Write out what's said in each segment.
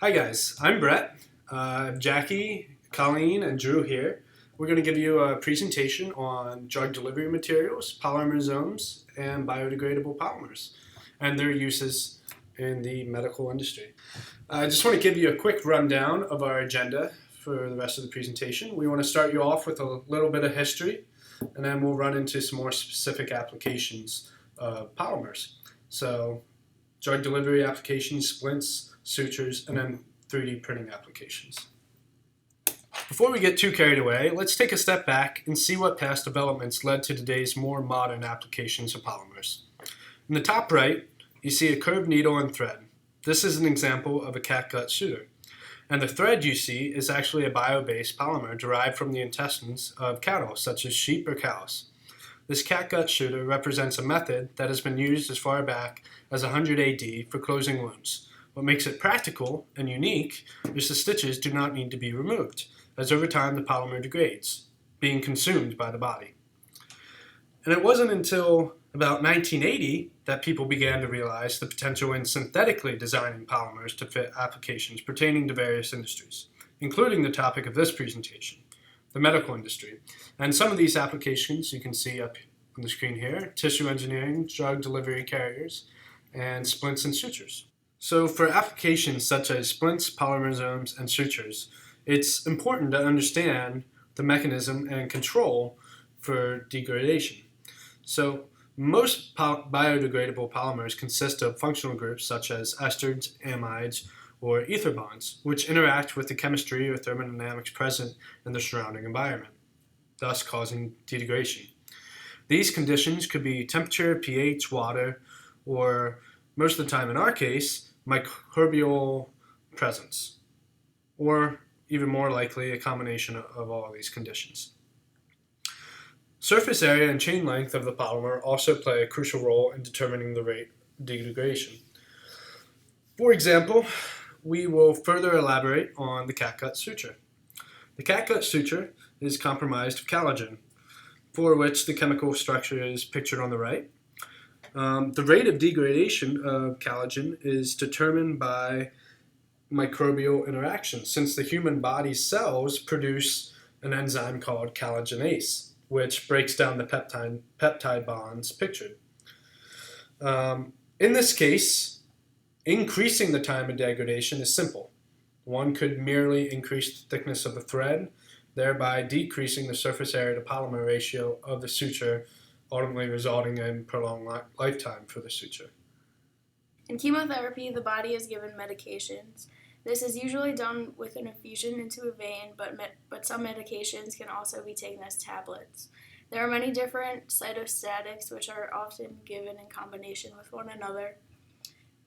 Hi guys, I'm Brett. Jackie, Colleen, and Drew here. We're going to give you a presentation on drug delivery materials, polymersomes, and biodegradable polymers, and their uses in the medical industry. I just want to give you a quick rundown of our agenda for the rest of the presentation. We want to start you off with a little bit of history, and then we'll run into some more specific applications of polymers. So, drug delivery applications, splints, sutures, and then 3D printing applications. Before we get too carried away, let's take a step back and see what past developments led to today's more modern applications of polymers. In the top right, you see a curved needle and thread. This is an example of a catgut suture. And the thread you see is actually a bio-based polymer derived from the intestines of cattle, such as sheep or cows. This catgut suture represents a method that has been used as far back as 100 AD for closing wounds. What makes it practical and unique is the stitches do not need to be removed, as over time the polymer degrades, being consumed by the body. And it wasn't until about 1980 that people began to realize the potential in synthetically designing polymers to fit applications pertaining to various industries, including the topic of this presentation, the medical industry. And some of these applications you can see up on the screen here: tissue engineering, drug delivery carriers, and splints and sutures. So for applications such as splints, polymersomes, and sutures, it's important to understand the mechanism and control for degradation. So most biodegradable polymers consist of functional groups such as esters, amides, or ether bonds, which interact with the chemistry or thermodynamics present in the surrounding environment, thus causing degradation. These conditions could be temperature, pH, water, or most of the time in our case, microbial presence, or even more likely a combination of all of these conditions. Surface area and chain length of the polymer also play a crucial role in determining the rate of degradation. For example, we will further elaborate on the catgut suture. The catgut suture is comprised of collagen, for which the chemical structure is pictured on the right. The rate of degradation of collagen is determined by microbial interaction, since the human body's cells produce an enzyme called collagenase, which breaks down the peptide bonds pictured. In this case, increasing the time of degradation is simple. One could merely increase the thickness of the thread, thereby decreasing the surface area to polymer ratio of the suture, ultimately resulting in prolonged lifetime for the suture. In chemotherapy, the body is given medications. This is usually done with an infusion into a vein, but some medications can also be taken as tablets. There are many different cytostatics which are often given in combination with one another.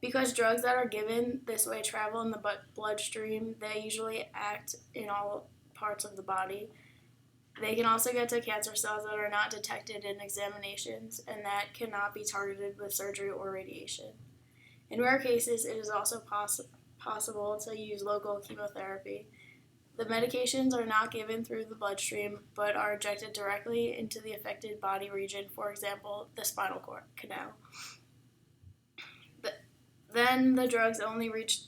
Because drugs that are given this way travel in the bloodstream, they usually act in all parts of the body. They can also get to cancer cells that are not detected in examinations and that cannot be targeted with surgery or radiation. In rare cases, it is also possible to use local chemotherapy. The medications are not given through the bloodstream, but are injected directly into the affected body region, for example, the spinal cord canal. Then the drugs only reach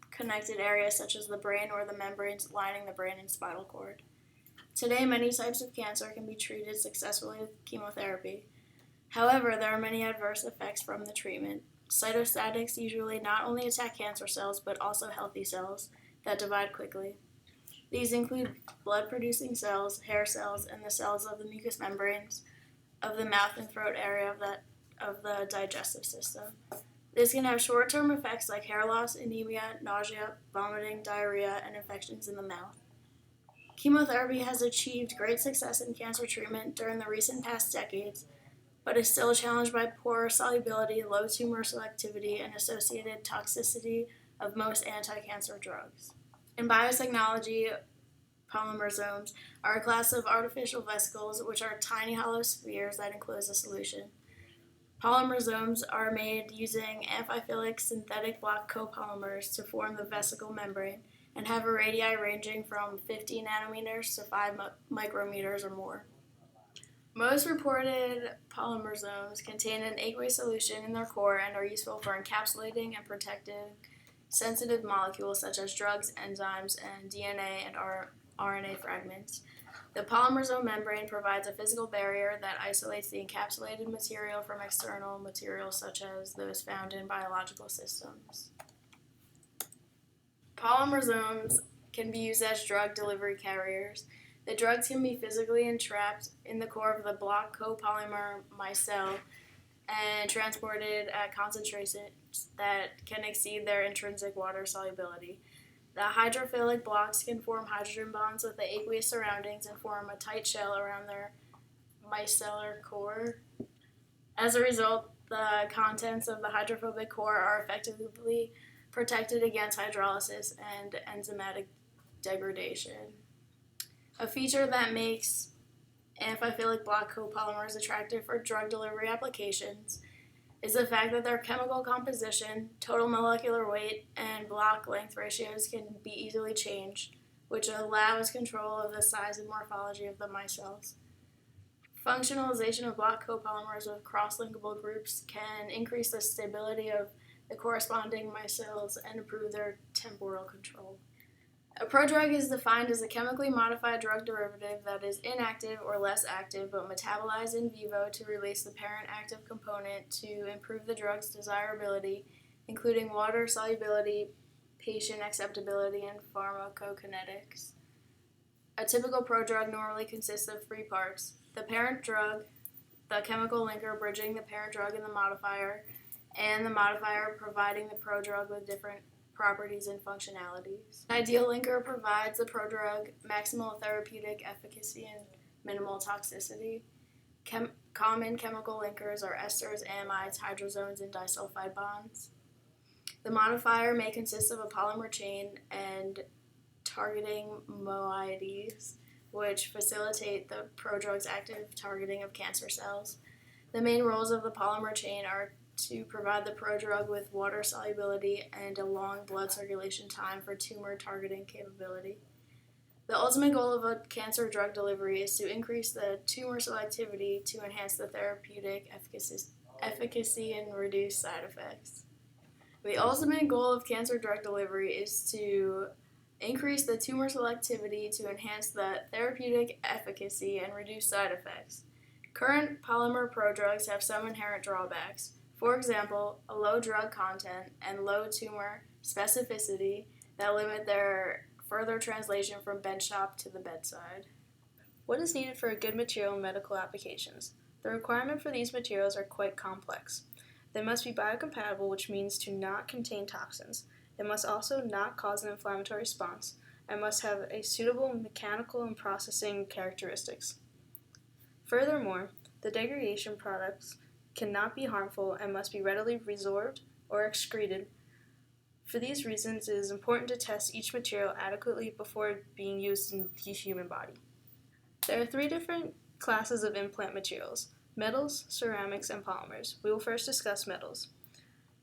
connected areas such as the brain or the membranes lining the brain and spinal cord. Today, many types of cancer can be treated successfully with chemotherapy. However, there are many adverse effects from the treatment. Cytostatics usually not only attack cancer cells, but also healthy cells that divide quickly. These include blood-producing cells, hair cells, and the cells of the mucous membranes of the mouth and throat area of the digestive system. This can have short-term effects like hair loss, anemia, nausea, vomiting, diarrhea, and infections in the mouth. Chemotherapy has achieved great success in cancer treatment during the recent past decades, but is still challenged by poor solubility, low tumor selectivity, and associated toxicity of most anti-cancer drugs. In biotechnology, polymersomes are a class of artificial vesicles which are tiny hollow spheres that enclose a solution. Polymersomes are made using amphiphilic synthetic block copolymers to form the vesicle membrane and have a radii ranging from 50 nanometers to 5 micrometers or more. Most reported polymersomes contain an aqueous solution in their core and are useful for encapsulating and protecting sensitive molecules such as drugs, enzymes, and DNA and RNA fragments. The polymersome membrane provides a physical barrier that isolates the encapsulated material from external materials such as those found in biological systems. Polymersomes can be used as drug delivery carriers. The drugs can be physically entrapped in the core of the block copolymer micelle and transported at concentrations that can exceed their intrinsic water solubility. The hydrophilic blocks can form hydrogen bonds with the aqueous surroundings and form a tight shell around their micellar core. As a result, the contents of the hydrophobic core are effectively protected against hydrolysis and enzymatic degradation. A feature that makes amphiphilic block copolymers attractive for drug delivery applications is the fact that their chemical composition, total molecular weight, and block length ratios can be easily changed, which allows control of the size and morphology of the micelles. Functionalization of block copolymers with cross-linkable groups can increase the stability of the corresponding micelles and improve their temporal control. A prodrug is defined as a chemically modified drug derivative that is inactive or less active but metabolized in vivo to release the parent active component to improve the drug's desirability, including water solubility, patient acceptability, and pharmacokinetics. A typical prodrug normally consists of three parts: the parent drug, the chemical linker bridging the parent drug and the modifier, and the modifier providing the prodrug with different properties and functionalities. The ideal linker provides the prodrug maximal therapeutic efficacy and minimal toxicity. Common chemical linkers are esters, amides, hydrozones, and disulfide bonds. The modifier may consist of a polymer chain and targeting moieties, which facilitate the prodrug's active targeting of cancer cells. The main roles of the polymer chain are to provide the prodrug with water solubility and a long blood circulation time for tumor targeting capability. The ultimate goal of a cancer drug delivery is to increase the tumor selectivity to enhance the therapeutic efficacy and reduce side effects. The ultimate goal of cancer drug delivery is to increase the tumor selectivity to enhance the therapeutic efficacy and reduce side effects. Current polymer prodrugs have some inherent drawbacks. For example, a low drug content and low tumor specificity that limit their further translation from benchtop to the bedside. What is needed for a good material in medical applications? The requirements for these materials are quite complex. They must be biocompatible, which means to not contain toxins. It must also not cause an inflammatory response and must have a suitable mechanical and processing characteristics. Furthermore, the degradation products cannot be harmful and must be readily resorbed or excreted. For these reasons, it is important to test each material adequately before being used in the human body. There are three different classes of implant materials: metals, ceramics, and polymers. We will first discuss metals.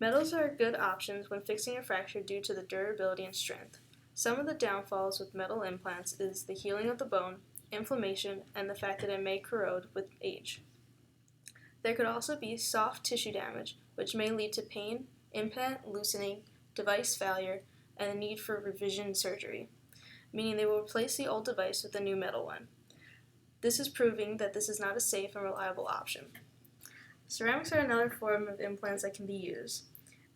Metals are good options when fixing a fracture due to the durability and strength. Some of the downfalls with metal implants is the healing of the bone, inflammation, and the fact that it may corrode with age. There could also be soft tissue damage, which may lead to pain, implant loosening, device failure, and the need for revision surgery, meaning they will replace the old device with a new metal one. This is proving that this is not a safe and reliable option. Ceramics are another form of implants that can be used.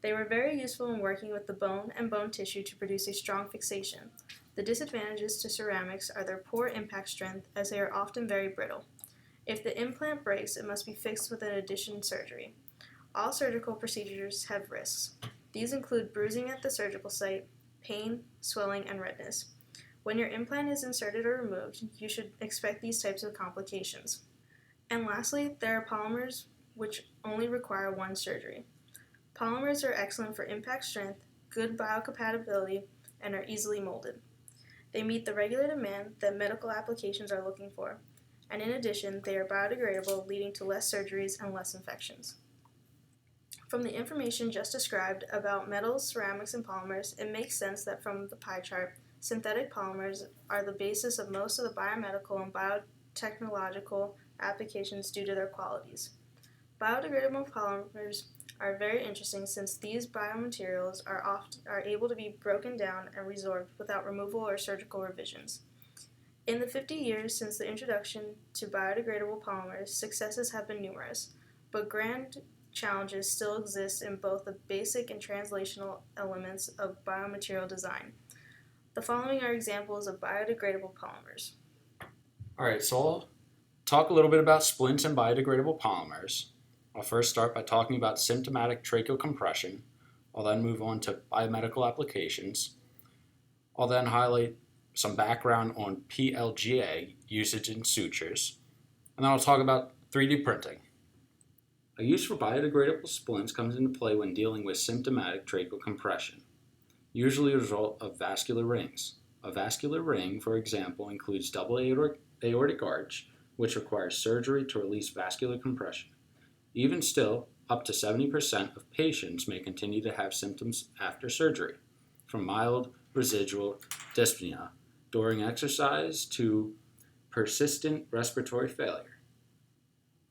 They were very useful in working with the bone and bone tissue to produce a strong fixation. The disadvantages to ceramics are their poor impact strength, as they are often very brittle. If the implant breaks, it must be fixed with an addition surgery. All surgical procedures have risks. These include bruising at the surgical site, pain, swelling, and redness. When your implant is inserted or removed, you should expect these types of complications. And lastly, there are polymers which only require one surgery. Polymers are excellent for impact strength, good biocompatibility, and are easily molded. They meet the regular demand that medical applications are looking for, and in addition, they are biodegradable, leading to less surgeries and less infections. From the information just described about metals, ceramics, and polymers, it makes sense that from the pie chart, synthetic polymers are the basis of most of the biomedical and biotechnological applications due to their qualities. Biodegradable polymers are very interesting since these biomaterials are able to be broken down and resorbed without removal or surgical revisions. In the 50 years since the introduction to biodegradable polymers, successes have been numerous, but grand challenges still exist in both the basic and translational elements of biomaterial design. The following are examples of biodegradable polymers. All right, so I'll talk a little bit about splints and biodegradable polymers. I'll first start by talking about symptomatic tracheal compression. I'll then move on to biomedical applications. I'll then highlight some background on PLGA usage in sutures. And then I'll talk about 3D printing. A use for biodegradable splints comes into play when dealing with symptomatic tracheal compression, usually a result of vascular rings. A vascular ring, for example, includes double aortic arch, which requires surgery to release vascular compression. Even still, up to 70% of patients may continue to have symptoms after surgery, from mild residual dyspnea during exercise to persistent respiratory failure.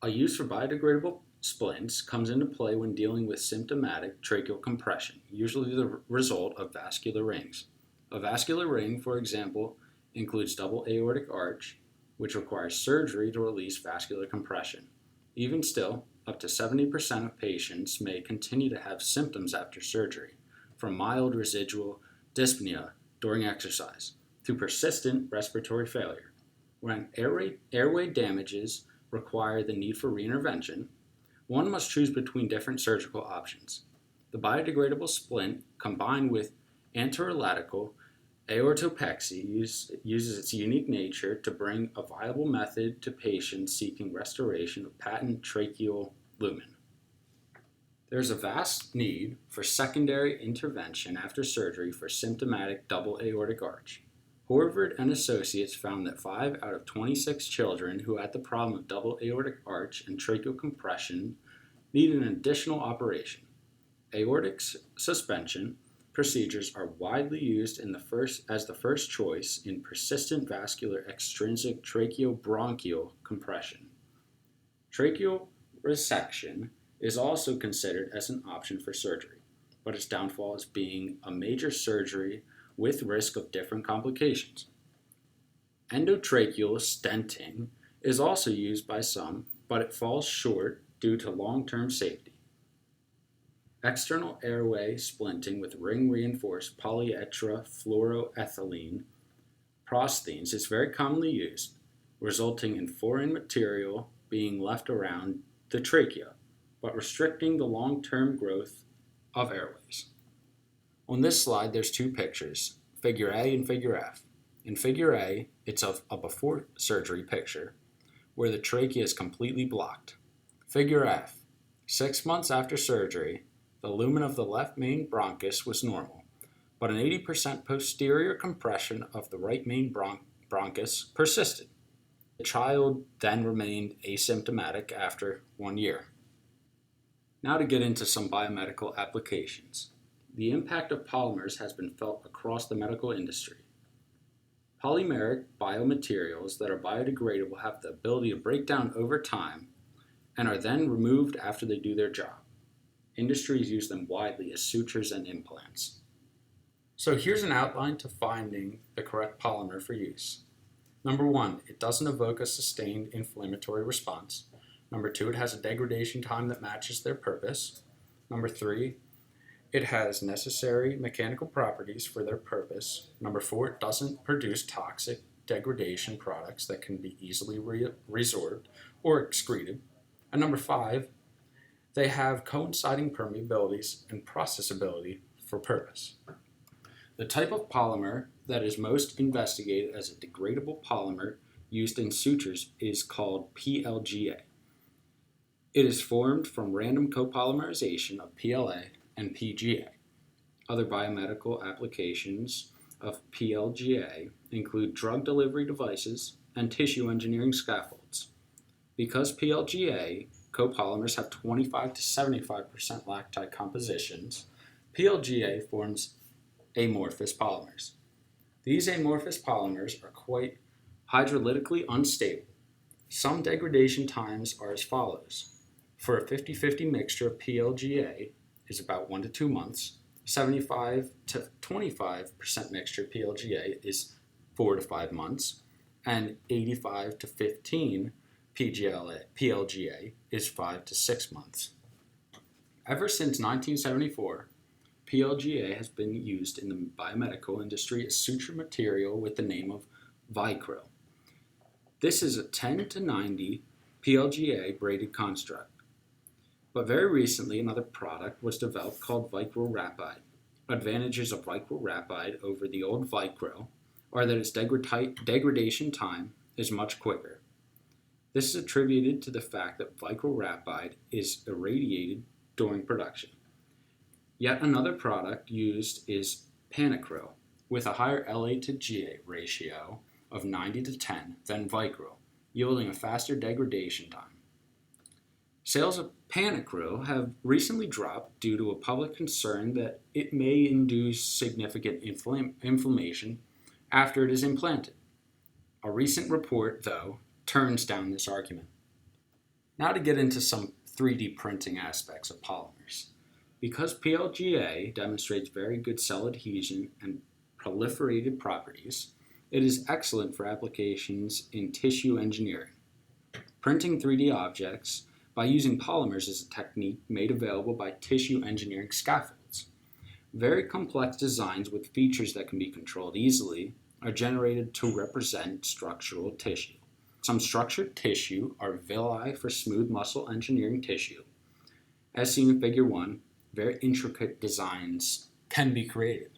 A use for biodegradable splints comes into play when dealing with symptomatic tracheal compression, usually the result of vascular rings. A vascular ring, for example, includes double aortic arch, which requires surgery to release vascular compression. Even still, up to 70% of patients may continue to have symptoms after surgery, from mild residual dyspnea during exercise to persistent respiratory failure. When airway damages require the need for reintervention, one must choose between different surgical options. The biodegradable splint, combined with anterolatical aortopexy, uses its unique nature to bring a viable method to patients seeking restoration of patent tracheal lumen. There is a vast need for secondary intervention after surgery for symptomatic double aortic arch. Horvath and Associates found that 5 out of 26 children who had the problem of double aortic arch and tracheal compression needed an additional operation. Aortic suspension procedures are widely used as the first choice in persistent vascular extrinsic tracheobronchial compression. Tracheal resection is also considered as an option for surgery, but its downfall is being a major surgery with risk of different complications. Endotracheal stenting is also used by some, but it falls short due to long-term safety. External airway splinting with ring-reinforced polyetrafluoroethylene prosthenes is very commonly used, resulting in foreign material being left around the trachea, but restricting the long-term growth of airways. On this slide, there's two pictures, figure A and figure F. In figure A, it's of a before surgery picture, where the trachea is completely blocked. Figure F, 6 months after surgery, the lumen of the left main bronchus was normal, but an 80% posterior compression of the right main bronchus persisted. The child then remained asymptomatic after 1 year. Now to get into some biomedical applications. The impact of polymers has been felt across the medical industry. Polymeric biomaterials that are biodegradable have the ability to break down over time and are then removed after they do their job. Industries use them widely as sutures and implants. So here's an outline to finding the correct polymer for use. Number 1, it doesn't evoke a sustained inflammatory response. Number 2, it has a degradation time that matches their purpose. Number 3, it has necessary mechanical properties for their purpose. Number 4, it doesn't produce toxic degradation products that can be easily resorbed or excreted. And number 5, they have coinciding permeabilities and processability for purpose. The type of polymer that is most investigated as a degradable polymer used in sutures is called PLGA. It is formed from random copolymerization of PLA and PGA. Other biomedical applications of PLGA include drug delivery devices and tissue engineering scaffolds. Because PLGA copolymers have 25 to 75% lactide compositions, PLGA forms amorphous polymers. These amorphous polymers are quite hydrolytically unstable. Some degradation times are as follows: for a 50-50 mixture of PLGA is about 1 to 2 months. 75 to 25% mixture PLGA is 4 to 5 months, and 85 to 15 PLGA is 5 to 6 months. Ever since 1974, PLGA has been used in the biomedical industry as suture material with the name of Vicryl. This is a 10 to 90 PLGA braided construct. But very recently, another product was developed called Vicryl Rapide. Advantages of Vicryl Rapide over the old Vicryl are that its degradation time is much quicker. This is attributed to the fact that Vicryl Rapide is irradiated during production. Yet another product used is Panicryl, with a higher LA to GA ratio of 90 to 10 than Vicryl, yielding a faster degradation time. Sales of Panicryl have recently dropped due to a public concern that it may induce significant inflammation after it is implanted. A recent report, though, turns down this argument. Now to get into some 3D printing aspects of polymers. Because PLGA demonstrates very good cell adhesion and proliferated properties, it is excellent for applications in tissue engineering. Printing 3D objects by using polymers is a technique made available by tissue engineering scaffolds. Very complex designs with features that can be controlled easily are generated to represent structural tissue. Some structured tissue are villi for smooth muscle engineering tissue. As seen in Figure 1, very intricate designs can be created.